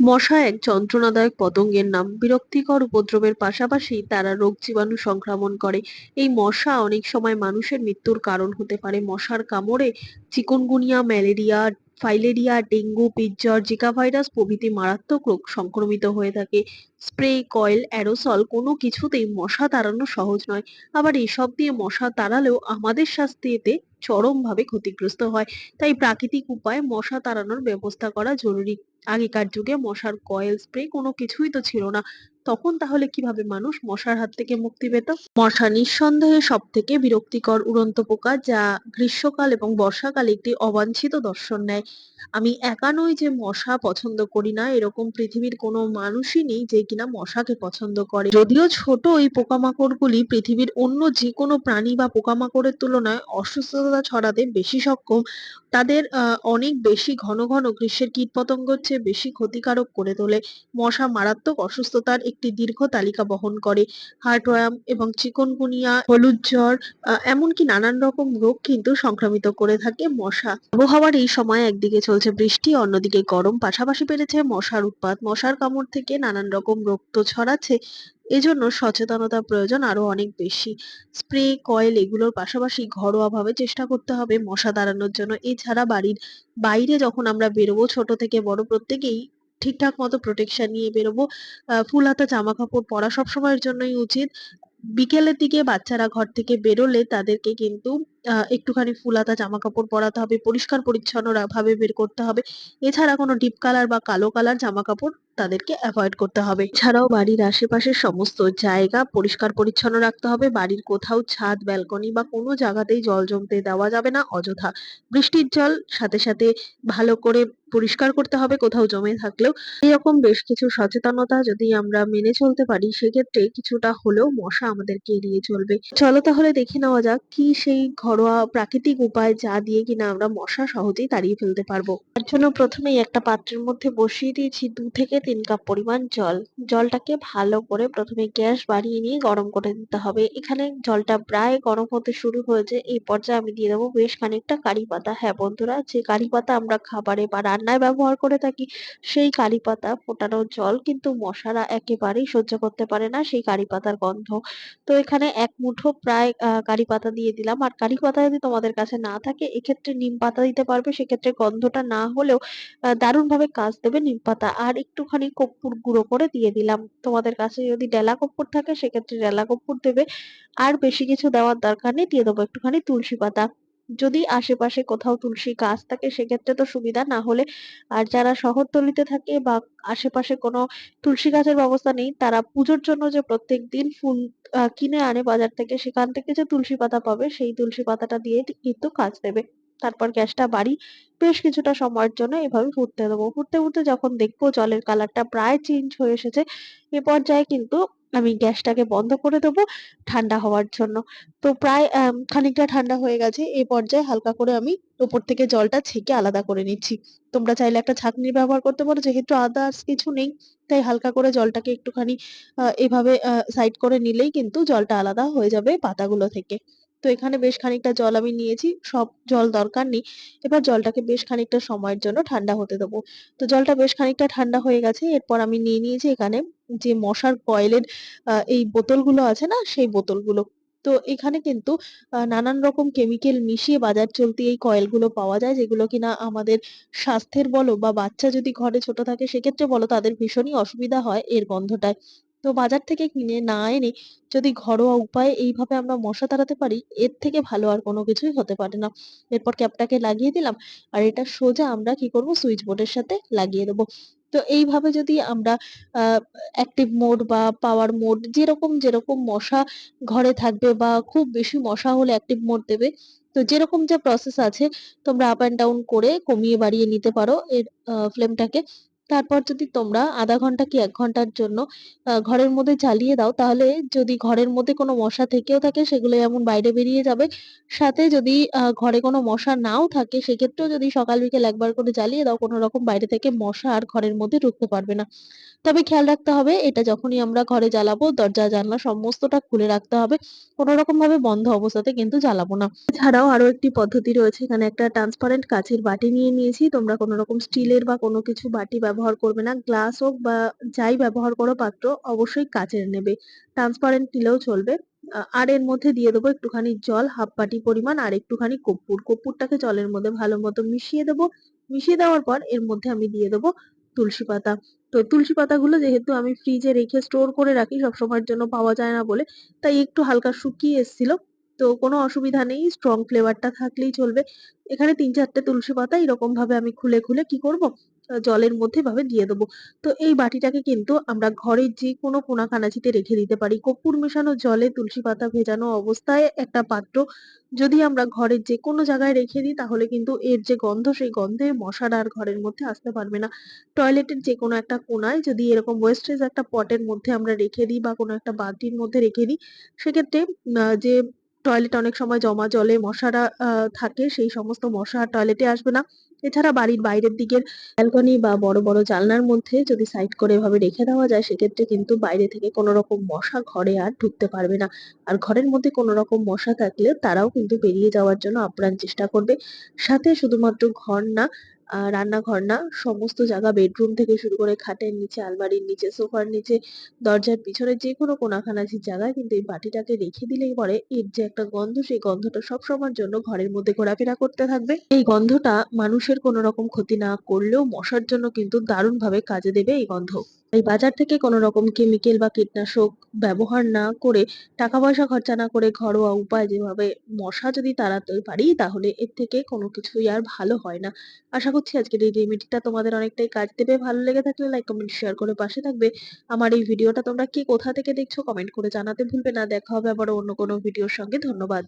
মশা এক যন্ত্রণাদায়ক পতঙ্গের নাম। বিরক্তিকর উপদ্রবের পাশাপাশি তারা রোগ জীবাণু সংক্রমণ করে। এই মশা অনেক সময় মানুষের মৃত্যুর কারণ হতে পারে। মশার কামড়ে চিকুনগুনিয়া, ম্যালেরিয়া, ফাইলেরিয়া, ডেঙ্গু, পিৎজর, জিকা ভাইরাস প্রভৃতি মারাত্মক রোগ সংক্রমিত হয়ে থাকে। স্প্রে, কয়েল, অ্যারোসল কোনো কিছুতেই মশা তাড়ানো সহজ নয়। আবার এসব দিয়ে মশা তাড়ালেও আমাদের স্বাস্থ্য এতে চরমভাবে ক্ষতিগ্রস্ত হয়। তাই প্রাকৃতিক উপায়ে মশা তাড়ানোর ব্যবস্থা করা জরুরি। আগেকার যুগে মশার কয়েল, স্প্রে কোনো কিছুই তো ছিল না। তখন তাহলে কিভাবে মানুষ মশার হাত থেকে মুক্তি পেত? মশা নিঃসন্দেহে সবথেকে বিরক্তিকর উড়ন্ত পোকা, যা গ্রীষ্মকাল এবং বর্ষাকালে একটি অবাঞ্ছিত দর্শন নেয়। আমি একা নই যে মশা পছন্দ করি না, এরকম পৃথিবীর কোনো মানুষই নেই যে কিনা মশাকে পছন্দ করে। যদিও ছোট এই পোকামাকড়গুলি পৃথিবীর অন্য যে কোনো প্রাণী বা পোকামাকড়ের তুলনায় অসুস্থতা ছড়াতে বেশি সক্ষম। তাদের অনেক বেশি ঘন ঘন গ্রীষ্মের কীটপতঙ্গের চেয়ে বেশি ক্ষতিকারক করে তোলে। মশা মারাত্মক অসুস্থতার একটি দীর্ঘ তালিকা বহন করে। হার্টওয়ার্ম এবং চিকুনগুনিয়া, হলুদ জ্বর, এমনকি নানান রকম রোগ কিন্তু সংক্রামিত করে থাকে মশা। আবহাওয়ার এই সময় একদিকে চলছে বৃষ্টি, অন্যদিকে গরম, পাশাপাশি বেড়েছে মশার উৎপাত। মশার কামড় থেকে নানান রকম রোগ তো ছড়াচ্ছে, এজন্য সচেতনতার প্রয়োজন আরো অনেক বেশি। স্প্রে, কয়েল এগুলোর পাশাপাশি ঘরোয়াভাবে চেষ্টা করতে হবে মশা তাড়ানোর জন্য। এছাড়া বাড়ির বাইরে যখন আমরা বেরোবো, ছোট থেকে বড় প্রত্যেকেই ঠিকঠাক মতো প্রোটেকশন নিয়ে বেরোবো। ফুল হাতা জামাকাপড় পরা সবসময়ের জন্যই উচিত। বিকেলের দিকে বাচ্চারা ঘর থেকে বেরোলে তাদেরকে কিন্তু একটুখানি ফুল হাতা জামাকাপড় পরাতে হবে, পরিষ্কার পরিচ্ছন্ন ভাবে বের করতে হবে। এছাড়া কোনো ডিপ কালার বা কালো কালার জামাকাপড় তাদেরকে এভয়েড করতে হবে। এছাড়াও বাড়ির আশেপাশের সমস্ত জায়গা পরিষ্কার পরিচ্ছন্ন রাখতে হবে। বাড়ির কোথাও ছাদ, ব্যালকনি বা কোনো জায়গাতেই জল জমতে দেওয়া যাবে না অযথা। বৃষ্টির জল সাথে সাথে ভালো করে পরিষ্কার করতে হবে কোথাও জমে থাকলেও। এরকম বেশ কিছু সচেতনতা যদি আমরা মেনে চলতে পারি, সেক্ষেত্রে কিছুটা হলেও মশা আমাদেরকে এড়িয়ে চলবে। চলো তাহলে দেখে নেওয়া যাক কি সেই ঘরোয়া প্রাকৃতিক উপায় যা দিয়ে কিনা আমরা মশা সহজেই তাড়িয়ে ফেলতে পারবো। তার জন্য প্রথমেই একটা পাত্রের মধ্যে বসিয়ে দিয়েছি 2 থেকে 3 কাপ পরিমাণ জল। জলটাকে ভালো করে প্রথমে গ্যাস বাড়িয়ে নিয়ে গরম করে দিতে হবে। এখানে জলটা প্রায় গরম হতে শুরু হয়েছে, এই পর্যায়ে আমি দিয়ে দেবো বেশ খানিকটা কারি পাতা। হ্যাঁ বন্ধুরা, যে কারি পাতা আমরা খাবারে বা রান্নায় ব্যবহার করে থাকি, সেই কারি পাতা ফোটানো জল কিন্তু মশারা একেবারেই সহ্য করতে পারে না সেই কারি পাতার গন্ধ। তো এখানে ১ মুঠো প্রায় কারি পাতা দিয়ে দিলাম। আর কারি পাতা যদি তোমাদের কাছে না থাকে, এক্ষেত্রে নিম পাতা দিতে পারবে। সেক্ষেত্রে গন্ধটা না হলেও দারুণভাবে কাজ দেবে নিম পাতা। আর একটুখানি কর্পূর গুঁড়ো করে দিয়ে দিলাম। তোমাদের কাছে যদি ডেলা কর্পূর থাকে, সেক্ষেত্রে ডেলা কর্পূর দেবে। আর বেশি কিছু দেওয়ার দরকার নেই, দিয়ে দেবো একটুখানি তুলসী পাতা। যদি আশেপাশে কোথাও তুলসী গাছ থাকে সেক্ষেত্রে তো সুবিধা, না হলে আর যারা শহরতলিতে থাকে বা আশেপাশে কোনো তুলসী গাছের ব্যবস্থা নেই, তারা পুজোর জন্য যে প্রত্যেকদিন ফুল কিনে আনে বাজার থেকে, সেখান থেকে যে তুলসী পাতা পাবে সেই তুলসী পাতাটা দিয়ে কিন্তু কাজ দেবে। তারপর গ্যাসটা বাড়িয়ে বেশ কিছুটা সময়ের জন্য এভাবে ফুটতে দেবো। ফুটতে ফুটতে যখন দেখবো জলের কালারটা প্রায় চেঞ্জ হয়ে এসেছে, এ পর্যায়ে কিন্তু আমি গ্যাসটাকে বন্ধ করে দেবো ঠান্ডা হওয়ার জন্য। তো প্রায় খানিকটা ঠান্ডা হয়ে গেছে। এ পর্যায়ে হালকা করে আমি উপর থেকে জলটা ছেঁকে আলাদা করে নিচ্ছি। তোমরা চাইলে একটা ছাঁকনির ব্যবহার করতে পারো। যেহেতু আদার্স কিছু নেই, তাই হালকা করে জলটাকে একটুখানি এভাবে সাইড করে নিলেই কিন্তু জলটা আলাদা হয়ে যাবে পাতাগুলো থেকে। তো এখানে বেশ খানিকটা জল আমি নিয়েছি। সব জল দরকার নেই। এবার জলটাকে বেশ খানিকটা সময়ের জন্য ঠান্ডা হতে দেবো। তো জলটা বেশ খানিকটা ঠান্ডা হয়ে গেছে। এরপর আমি নিয়ে নিয়েছি এখানে যে মশার কয়েলের এই বোতলগুলো আছে না, সেই বোতলগুলো। তো এখানে কিন্তু নানান রকম কেমিক্যাল মিশিয়ে বাজার চলতি এই কয়েলগুলো পাওয়া যায়, যেগুলো কিনা আমাদের স্বাস্থ্যের বলো বা বাচ্চা যদি ঘরে ছোট থাকে সেক্ষেত্রে বলো, তাদের ভীষণই অসুবিধা হয় এর গন্ধটায়। তো বাজার থেকে কিনে না এনে যদি ঘরোয়া উপায়ে এইভাবে আমরা মশা তাড়াতে পারি, এর থেকে ভালো আর কোনো কিছুই হতে পারে না। এরপর ক্যাপটাকে লাগিয়ে দিলাম। আর এটা সোজা আমরা কি করব, সুইচ বোর্ডের সাথে লাগিয়ে দেবো। তো এইভাবে যদি আমরা আ অ্যাক্টিভ মোড বা পাওয়ার মোড, যেরকম মশা ঘরে থাকবে বা খুব বেশি মশা হলে অ্যাক্টিভ মোড দেবে। তো যেরকম যা প্রসেস আছে, তোমরা আপ অ্যান্ড ডাউন করে কমিয়ে বাড়িয়ে নিতে পারো এর ফ্লেমটাকে। তারপর যদি তোমরা ০.৫ ঘন্টা কি ১ ঘন্টার জন্য ঘরের মধ্যে জ্বালিয়ে দাও, তাহলে যদি ঘরের মধ্যে কোনো মশা থেকেও থাকে সেগুলো যেমন বাইরে বেরিয়ে যাবে। সাথে যদি ঘরে কোনো মশা নাও থাকে, সেক্ষেত্রেও যদি সকাল বিকেল একবার করে জ্বালিয়ে দাও, কোনো রকম বাইরে থেকে মশা আর ঘরের মধ্যে ঢুকতে পারবে না। তবে খেয়াল রাখতে হবে, এটা যখনই আমরা ঘরে জ্বালাবো দরজা জানালা সমস্তটা খুলে রাখতে হবে। কোন রকম ভাবে বন্ধ অবস্থাতে কিন্তু জ্বালাবো না। এছাড়াও আরো একটি পদ্ধতি রয়েছে। এখানে একটা ট্রান্সপারেন্ট কাঁচের বাটি নিয়ে নিয়েছি। তোমরা কোন রকম স্টিলের বা কোনো কিছু বাটি ব্যবহার ব্যবহার করবে না। গ্লাস হোক বা যাই ব্যবহার করো পাত্র, অবশ্যই কাঁচের নেবে। ট্রান্সপারেন্ট নিলেও চলবে। আর এর মধ্যে দিয়ে দেবো একটুখানি জল, হাফ বাটি পরিমাণ, আর একটুখানি কর্পূর। কর্পূরটাকে জলের মধ্যে ভালো মতো মিশিয়ে দেবো। মিশিয়ে দেওয়ার পর এর মধ্যে আমি দিয়ে দেবো তুলসী পাতা। তো তুলসী পাতাগুলো যেহেতু আমি ফ্রিজে রেখে স্টোর করে রাখি, সবসময়ের জন্য পাওয়া যায় না বলে, তাই একটু হালকা শুকিয়ে এসেছিল। তো কোনো অসুবিধা নেই, স্ট্রং ফ্লেভারটা থাকলেই চলবে। এখানে ৩-৪ টে তুলসী পাতা এরকম ভাবে আমি খুলে খুলে কি করব, জলের মধ্যে এভাবে দিয়ে দেবো। তো এই বাটিটাকে কিন্তু আমরা ঘরের যেকোনো কোণা-কানাচিতে রেখে দিতে পারি। কর্পূর মেশানো জলে তুলসী পাতা ভেজানো অবস্থায় একটা পাত্র যদি আমরা ঘরের যেকোনো জায়গায় রেখে দিই, তাহলে কিন্তু এর যে গন্ধ, সেই গন্ধে মশারা আর ঘরের মধ্যে আসতে পারবে না। টয়লেটের যেকোনো একটা কোণায় যদি এরকম ওয়েস্টেজ একটা পটের মধ্যে আমরা রেখে দিই বা কোনো একটা বালতির মধ্যে রেখে দিই, সেক্ষেত্রে যে টয়লেটে অনেক সময় জমা জলে মশারা থাকে, সেই সমস্ত মশা আর টয়লেটে আসবে না। এছাড়া বাড়ির বাইরের দিকের ব্যালকনি বা বড় বড় জানলার মধ্যে যদি সাইড করে এভাবে রেখে দেওয়া যায়, সেক্ষেত্রে কিন্তু বাইরে থেকে কোনো রকম মশা ঘরে আর ঢুকতে পারবে না। আর ঘরের মধ্যে কোনো রকম মশা থাকলে তারাও কিন্তু বেরিয়ে যাওয়ার জন্য আপ্রাণ চেষ্টা করবে। সাথে শুধুমাত্র ঘর না, রান্নাঘর না, সমস্ত জায়গা, বেডরুম থেকে শুরু করে খাটের নিচে, আলমারির নিচে, সোফার নিচে, দরজার পিছনে যেকোনো কোণাকানাচির জায়গায় কিন্তু এই বাটিটাকে রেখে দিলেই পরে এর যে একটা গন্ধ, সেই গন্ধটা সবসময়ের জন্য ঘরের মধ্যে ঘোরাফেরা করতে থাকবে। এই গন্ধটা মানুষের কোনো রকম ক্ষতি না করলেও মশার জন্য কিন্তু দারুণভাবে কাজে দেবে এই গন্ধ। এই বাজার থেকে কোনো রকম কেমিক্যাল বা কীটনাশক ব্যবহার না করে, টাকা পয়সা খরচা না করে ঘরোয়া উপায়ে যেভাবে মশা যদি তাড়াতে পারি, তাহলে এর থেকে কোনো কিছুই আর ভালো হয় না। আশা করছি আজকের এই রেমেডিটা তোমাদের অনেকটাই কাজ দেবে। ভালো লেগে থাকলে লাইক, কমেন্ট, শেয়ার করে পাশে থাকবে। আমার এই ভিডিওটা তোমরা কে কোথা থেকে দেখছো কমেন্ট করে জানাতে ভুলবে না। দেখা হবে আবার অন্য কোনো ভিডিওর সঙ্গে। ধন্যবাদ।